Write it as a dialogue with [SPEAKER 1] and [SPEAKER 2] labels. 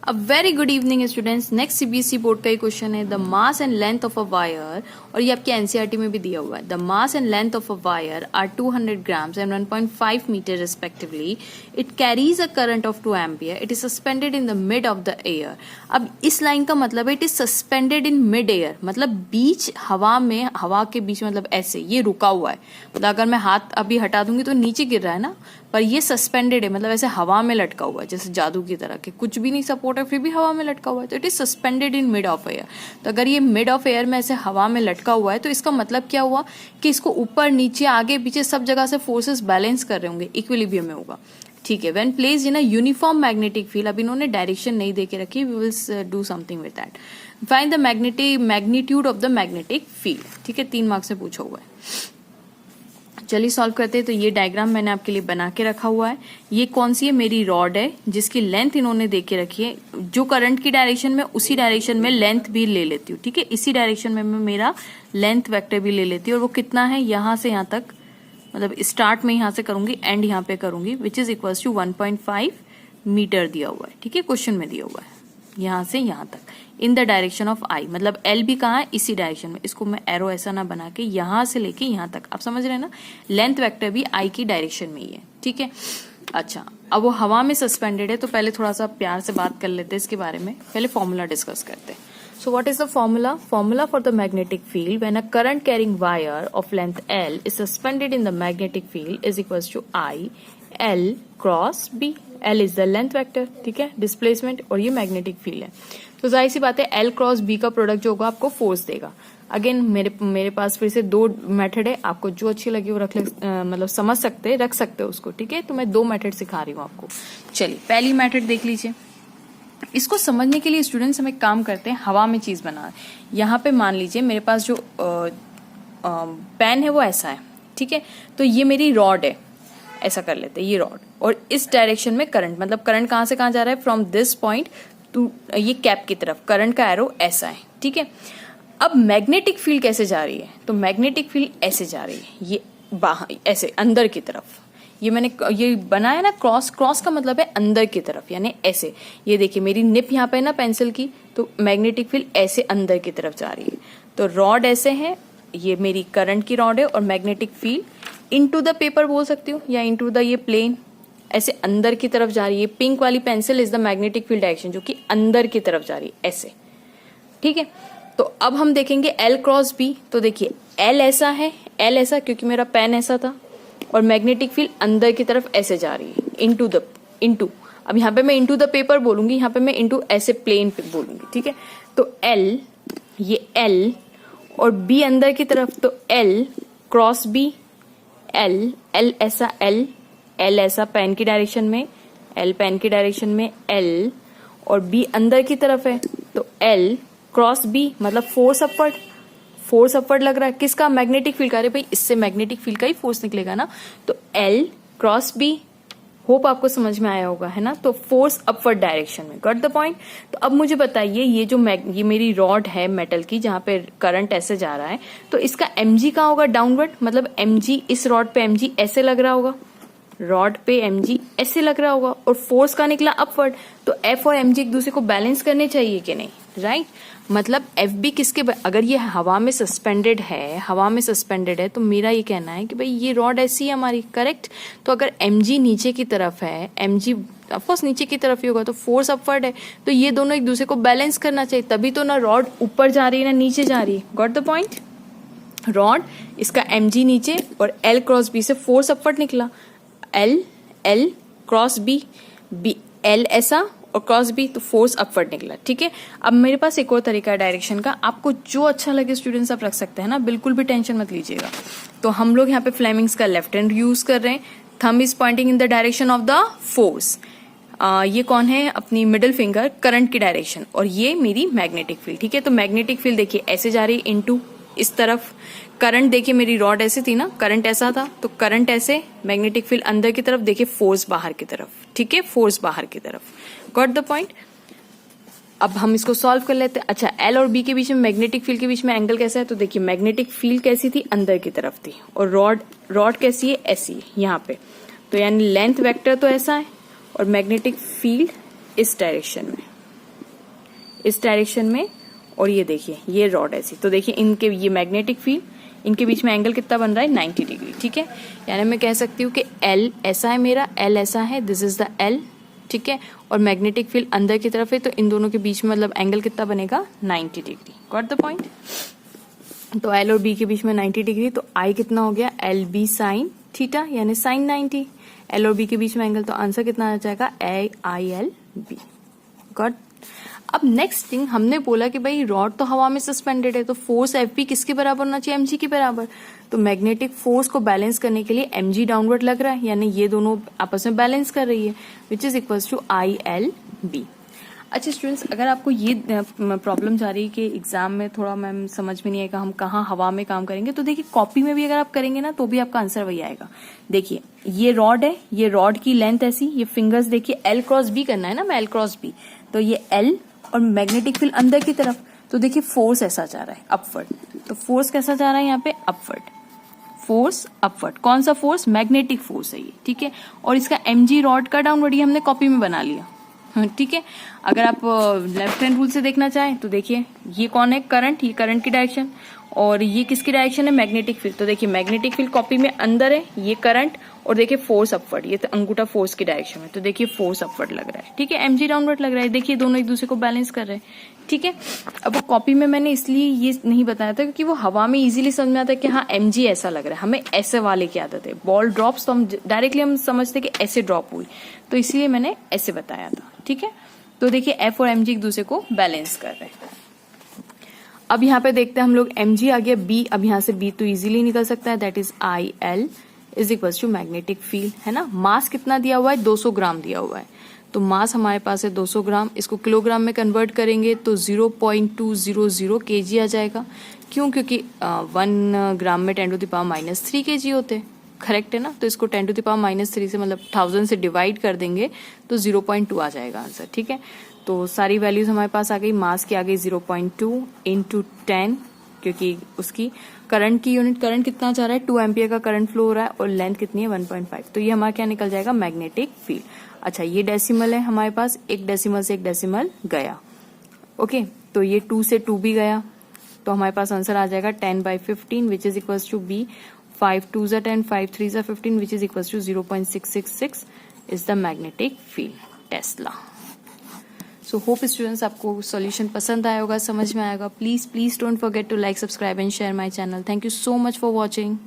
[SPEAKER 1] अ very good evening students. Next CBSE board का ही question है the mass and length of a wire, और ये आपके एनसीईआरटी में भी दिया हुआ है। The mass and length of a wire are 200 grams and 1.5 meter respectively. It carries a current of 2 ampere. It is suspended in the mid of the air. अब इस लाइन का मतलब है it is suspended in mid air, मतलब बीच हवा में, हवा के बीच में, मतलब ऐसे ये रुका हुआ है। मतलब अगर मैं हाथ अभी हटा दूंगी तो नीचे गिर रहा है ना, पर ये सस्पेंडेड है, मतलब ऐसे हवा में लटका हुआ है, जैसे जादू की तरह के, कुछ भी नहीं सपोर्ट है फिर भी हवा में लटका हुआ है, तो it is suspended in mid of air. तो अगर ये मिड ऑफ एयर में ऐसे हवा में लटका हुआ है तो इसका मतलब क्या हुआ कि इसको ऊपर नीचे आगे पीछे सब जगह से फोर्सेस बैलेंस कर रहे होंगे, इक्विलिब्रियम में होगा। ठीक है, when placed in a uniform magnetic field, अब इन्होंने डायरेक्शन नहीं दे के रखी, we will do something with that. Find the magnitude of the magnetic field. ठीक है, 3 मार्क्स से पूछा हुआ है। चलिए सॉल्व करते हैं। तो ये डायग्राम मैंने आपके लिए बना के रखा हुआ है। ये कौन सी है? मेरी रॉड है जिसकी लेंथ इन्होंने दे के रखी है। जो करंट की डायरेक्शन में, उसी डायरेक्शन में लेंथ भी ले लेती हूँ। ठीक है, इसी डायरेक्शन में मैं मेरा लेंथ वेक्टर भी ले लेती हूँ, और वो कितना है, यहाँ से यहाँ तक, मतलब स्टार्ट में यहाँ से करूंगी, एंड यहाँ पे करूंगी, which is equals to 1.5 metre दिया हुआ है। ठीक है, क्वेश्चन में दिया हुआ है, यहाँ से यहाँ तक इन द डायरेक्शन ऑफ आई, मतलब एल भी कहाँ है, इसी डायरेक्शन में। इसको मैं एरो ऐसा ना बना के यहाँ से लेके यहाँ तक, आप समझ रहे हैं ना, लेंथ वेक्टर भी आई की डायरेक्शन में ही है। ठीक है, अच्छा, अब वो हवा में सस्पेंडेड है, तो पहले थोड़ा सा प्यार से बात कर लेते हैं इसके बारे में। पहले फॉर्मूला डिस्कस करते हैं। So what is the formula? Formula for the magnetic field when a current carrying wire of length L is suspended in the magnetic field is equals to I L cross B. L is the length vector, ठीक है, displacement, और ये magnetic field है। तो जाहिर सी बात है L cross B का प्रोडक्ट जो होगा आपको फोर्स देगा। अगेन मेरे पास फिर से 2 मेथड है, आपको जो अच्छी लगी वो रख ले, मतलब समझ सकते हैं, रख सकते हो उसको। ठीक है, तो मैं 2 मेथड सिखा रही हूँ आपको। चलिए पहली मेथड देख लीजिए। इसको समझने के लिए स्टूडेंट्स हम एक काम करते हैं, हवा में चीज बना। यहाँ पे मान लीजिए मेरे पास जो पेन है वो ऐसा है। ठीक है, तो ये मेरी रॉड है, ऐसा कर लेते हैं, ये रॉड, और इस डायरेक्शन में करंट, मतलब करंट कहाँ से कहाँ जा रहा है, फ्रॉम दिस पॉइंट टू ये कैप की तरफ, करंट का एरो ऐसा है। ठीक है, अब मैग्नेटिक फील्ड कैसे जा रही है, तो मैग्नेटिक फील्ड ऐसे जा रही है, ये बाहर ऐसे अंदर की तरफ। ये मैंने ये बनाया ना क्रॉस, क्रॉस का मतलब है अंदर की तरफ, यानी ऐसे। ये देखिए मेरी निप यहाँ पे ना पेंसिल की, तो मैग्नेटिक फील्ड ऐसे अंदर की तरफ जा रही है। तो रॉड ऐसे है, ये मेरी करंट की रॉड है, और magnetic field into the paper बोल सकती हूँ, या इनटू द ये प्लेन, ऐसे अंदर की तरफ जा रही है। पिंक वाली pencil is the magnetic field direction, जो कि अंदर की तरफ जा रही है ऐसे। ठीक है, तो अब हम देखेंगे L क्रॉस B। तो देखिए L ऐसा है, L ऐसा क्योंकि मेरा पेन ऐसा था, और मैग्नेटिक फील्ड अंदर की तरफ ऐसे जा रही है, इनटू अब यहाँ पे मैं इनटू द पेपर बोलूंगी, यहाँ पे मैं इनटू ऐसे प्लेन पे बोलूंगी। ठीक है, तो L, ये L, और B अंदर की तरफ, तो L क्रॉस B, L ऐसा, L ऐसा पेन की डायरेक्शन में, L पेन की डायरेक्शन में L, और B अंदर की तरफ है, तो L क्रॉस B, मतलब फोर्स अपवर्ड लग रहा है, किसका, मैग्नेटिक फील्ड का। अरे भाई इससे मैग्नेटिक फील्ड का ही फोर्स निकलेगा ना, तो L क्रॉस B। होप आपको समझ में आया होगा, है ना, तो फोर्स अपवर्ड डायरेक्शन में, गॉट द पॉइंट। तो अब मुझे बताइए, ये जो ये मेरी रॉड है मेटल की, जहां पे करंट ऐसे जा रहा है, तो इसका mg कहाँ होगा, डाउनवर्ड, मतलब mg, इस रॉड पे mg ऐसे लग रहा होगा, रॉड पे mg ऐसे लग रहा होगा, और फोर्स का निकला अपवर्ड, तो F और mg एक दूसरे को बैलेंस करने चाहिए कि नहीं, राइट। मतलब FB किसके, अगर ये हवा में सस्पेंडेड है, तो मेरा ये कहना है कि भाई ये रॉड ऐसी है हमारी, करेक्ट। तो अगर mg नीचे की तरफ है, mg ऑफकोर्स नीचे की तरफ ही होगा, तो फोर्स अपवर्ड है, तो ये दोनों एक दूसरे को बैलेंस करना चाहिए, तभी तो ना रॉड ऊपर जा रही है ना नीचे जा रही है, गॉट द पॉइंट। रॉड, इसका mg नीचे, और L क्रॉस B से फोर्स अपवर्ड निकला, L क्रॉस B, L ऐसा और क्रॉस B, तो फोर्स अपवर्ड निकला। ठीक है, अब मेरे पास एक और तरीका है डायरेक्शन का, आपको जो अच्छा लगे स्टूडेंट्स आप रख सकते हैं ना, बिल्कुल भी टेंशन मत लीजिएगा। तो हम लोग यहाँ पे फ्लेमिंग्स का लेफ्ट हैंड यूज कर रहे हैं, thumb is pointing in the direction of the force. ये कौन है, अपनी मिडिल फिंगर करंट की डायरेक्शन, और ये मेरी मैग्नेटिक फील्ड। ठीक है, तो मैग्नेटिक फील्ड देखिए ऐसे जा रही है इनटू इस तरफ, करंट देखिए मेरी रॉड ऐसे थी ना, करंट ऐसा था, तो करंट ऐसे, मैग्नेटिक फील्ड अंदर की तरफ, देखिए फोर्स बाहर की तरफ। ठीक है, फोर्स बाहर की तरफ, गॉट द पॉइंट। अब हम इसको सॉल्व कर लेते हैं। अच्छा, L और B के बीच में, मैग्नेटिक फील्ड के बीच में एंगल कैसा है, तो देखिए मैग्नेटिक फील्ड कैसी थी, अंदर की तरफ थी, और रॉड कैसी है, ऐसी है यहाँ पे, तो यानी लेंथ वेक्टर तो ऐसा है, और मैग्नेटिक फील्ड इस डायरेक्शन में। इस डायरेक्शन में, और ये देखिए ये रॉड ऐसी। तो देखिए इनके ये मैग्नेटिक फील्ड, इनके बीच में एंगल कितना बन रहा है 90 डिग्री, ठीक है। यानी मैं कह सकती हूँ कि L ऐसा है मेरा, L ऐसा है, दिस इज द L, ठीक है, और मैग्नेटिक फील्ड अंदर की तरफ है, तो इन दोनों के बीच में मतलब एंगल कितना बनेगा 90 डिग्री। Got the point. तो L और B के बीच में 90 डिग्री, तो I कितना हो गया LB साइन थीटा, यानी साइन 90। L और B के बीच में एंगल, तो आंसर कितना आ जाएगा AILB। गॉट। अब नेक्स्ट थिंग हमने बोला कि भाई रॉड तो हवा में सस्पेंडेड है, तो फोर्स FP किसके बराबर होना चाहिए, mg के बराबर। तो मैग्नेटिक फोर्स को बैलेंस करने के लिए mg डाउनवर्ड लग रहा है, यानी ये दोनों आपस में बैलेंस कर रही है, which is equals to ILB। अच्छा स्टूडेंट्स, अगर आपको ये प्रॉब्लम जा रही है कि एग्जाम में थोड़ा मैम समझ में नहीं आएगा हम कहाँ हवा में काम करेंगे, तो देखिए कॉपी में भी अगर आप करेंगे ना तो भी आपका आंसर वही आएगा। देखिए ये रॉड है, ये रॉड की लेंथ ऐसी, ये फिंगर्स देखिए L क्रॉस B करना है ना, मैं L क्रॉस B, तो ये L और मैग्नेटिक फील्ड अंदर की तरफ, तो देखिए फोर्स ऐसा जा रहा है अपवर्ड। तो फोर्स कैसा जा रहा है यहाँ पे अपवर्ड, फोर्स अपवर्ड। कौन सा फोर्स, मैग्नेटिक फोर्स है ये, ठीक है। और इसका mg रॉड का डाउनवर्ड ये हमने कॉपी में बना लिया, ठीक है। अगर आप लेफ्ट हैंड रूल से देखना चाहें तो देखिए ये कौन है, करंट, ये करंट की डायरेक्शन, और ये किसकी डायरेक्शन है, मैग्नेटिक फील्ड। तो देखिए मैग्नेटिक फील्ड कॉपी में अंदर है, ये करंट, और देखिए फोर्स अपवर्ड, ये तो अंगूठा फोर्स की डायरेक्शन में, तो देखिए फोर्स अपवर्ड लग रहा है, ठीक है। mg डाउनवर्ड लग रहा है, देखिए दोनों एक दूसरे को बैलेंस कर रहे हैं, ठीक है। अब वो कॉपी में मैंने इसलिए ये नहीं बताया था क्योंकि वो हवा में इजीली समझ में आता है कि हाँ mg ऐसा लग रहा है, हमें ऐसे वाले की आदत है। बॉल ड्रॉप्स तो हम डायरेक्टली हम समझते कि ऐसे ड्रॉप हुई, तो इसलिए मैंने ऐसे बताया था, ठीक है। तो देखिए F और mg एक दूसरे को बैलेंस कर रहे हैं। अब यहाँ पे देखते हैं हम लोग, mg आ गया, B, अब यहाँ से B तो इजीली निकल सकता है, that is IL is equals to magnetic field, है ना। मास कितना दिया हुआ है, 200 ग्राम दिया हुआ है, तो मास हमारे पास है 200 ग्राम, इसको किलोग्राम में कन्वर्ट करेंगे तो 0.200 kg आ जाएगा। क्यों, क्योंकि 1 ग्राम में 10⁻³ kg होते, करेक्ट है ना। तो इसको 10⁻³ से मतलब 1000 से डिवाइड कर देंगे तो 0.2 आ जाएगा आंसर, ठीक है। तो सारी वैल्यूज हमारे पास आ गई, मास की आ गई 0.2 इंटू 10, क्योंकि उसकी करंट की यूनिट, करंट कितना जा रहा है 2 एम्पियर का करंट फ्लो हो रहा है, और लेंथ कितनी है 1.5, तो ये हमारा क्या निकल जाएगा, मैग्नेटिक फील्ड। अच्छा ये डेसिमल है हमारे पास, एक डेसिमल से एक डेसिमल गया, ओके, तो ये 2 से 2 भी गया, तो हमारे पास आंसर आ जाएगा 10/15 which is equals to B। 5 2s are 10, 5 3s are 15 which is equals to 0.666 is the magnetic field Tesla. So hope students आपको solution पसंद आया होगा, समझ में आएगा। Please don't forget to like, subscribe and share my channel. Thank you so much for watching.